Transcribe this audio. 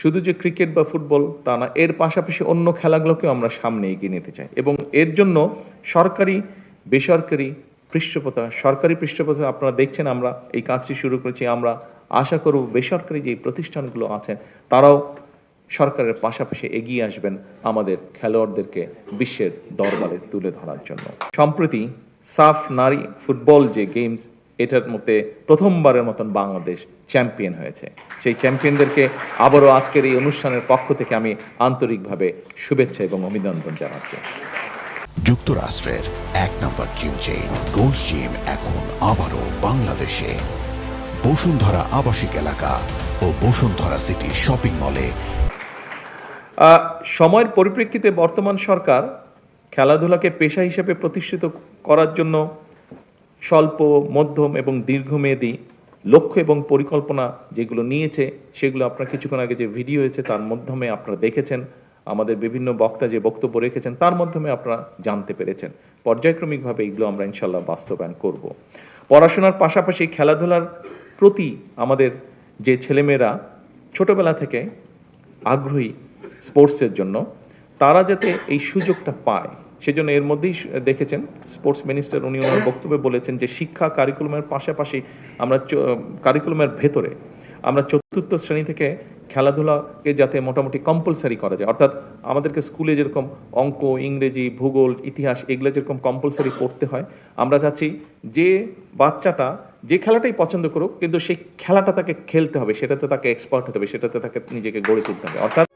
শুধু যে ক্রিকেট বা ফুটবল তা না, এর পাশাপাশি অন্য খেলাগুলোকেও আমরা সামনে এগিয়ে নিতে চাই এবং এর জন্য সরকারি বেসরকারি পৃষ্ঠপোষকতা, সরকারি পৃষ্ঠপোষকতা আপনারা দেখছেন আমরা এই কাজটি শুরু করেছি। আমরা আশা করব বেসরকারি যে প্রতিষ্ঠানগুলো আছেন তারাও সরকারের পাশাপাশি এগিয়ে আসবেন আমাদের খেলোয়াড়দেরকে বিশ্বের দরবারে তুলে ধরার জন্য। সম্প্রতি সাফ নারী ফুটবল যে গেমস, এটার মধ্যে প্রথমবারের মতন বাংলাদেশ চ্যাম্পিয়ন হয়েছে। সেই চ্যাম্পিয়নদেরকে আবারও আজকের এই অনুষ্ঠানের পক্ষ থেকে আমি আন্তরিকভাবে শুভেচ্ছা এবং অভিনন্দন জানাচ্ছি। যুক্তরাষ্ট্রের এক নম্বর জিম চেইন গোল্ড জিম এখন আবারও বাংলাদেশে। বসুন্ধরা আবাসিক এলাকা ও বসুন্ধরা সিটি শপিং মলে। সময়ের পরিপ্রেক্ষিতে বর্তমান সরকার খেলাধুলাকে পেশা হিসেবে প্রতিষ্ঠিত করার জন্য স্বল্প, মধ্যম এবং দীর্ঘমেয়াদী লক্ষ্য এবং পরিকল্পনা যেগুলো নিয়েছে, সেগুলো আপনার কিছুক্ষণ আগে যে ভিডিও হয়েছে তার মাধ্যমে আপনারা দেখেছেন। আমাদের বিভিন্ন বক্তা যে বক্তব্য রেখেছেন তার মাধ্যমে আপনারা জানতে পেরেছেন। পর্যায়ক্রমিকভাবে এগুলো আমরা ইনশাল্লাহ বাস্তবায়ন করব। পড়াশোনার পাশাপাশি খেলাধুলার প্রতি আমাদের যে ছেলেমেয়েরা ছোটবেলা থেকে আগ্রহী স্পোর্টসের জন্য, তারা যাতে এই সুযোগটা পায় সেজন্য এর মধ্যেই দেখেছেন স্পোর্টস মিনিস্টার উনি ওনার বক্তব্যে বলেছেন যে শিক্ষা কারিকুলামের পাশাপাশি আমরা কারিকুলামের ভেতরে আমরা চতুর্থ শ্রেণী থেকে খেলাধুলাকে যাতে মোটামুটি কম্পালসারি করা যায়। অর্থাৎ আমাদেরকে স্কুলে যেরকম অঙ্ক, ইংরেজি, ভূগোল, ইতিহাস এগুলো যেরকম কম্পালসারি পড়তে হয়, আমরা চাচ্ছি যে বাচ্চাটা যে খেলাটাই পছন্দ করুক কিন্তু সেই খেলাটা তাকে খেলতে হবে, সেটাতে তাকে এক্সপার্ট হতে হবে, সেটাতে তাকে নিজেকে গড়ে তুলতে হবে। অর্থাৎ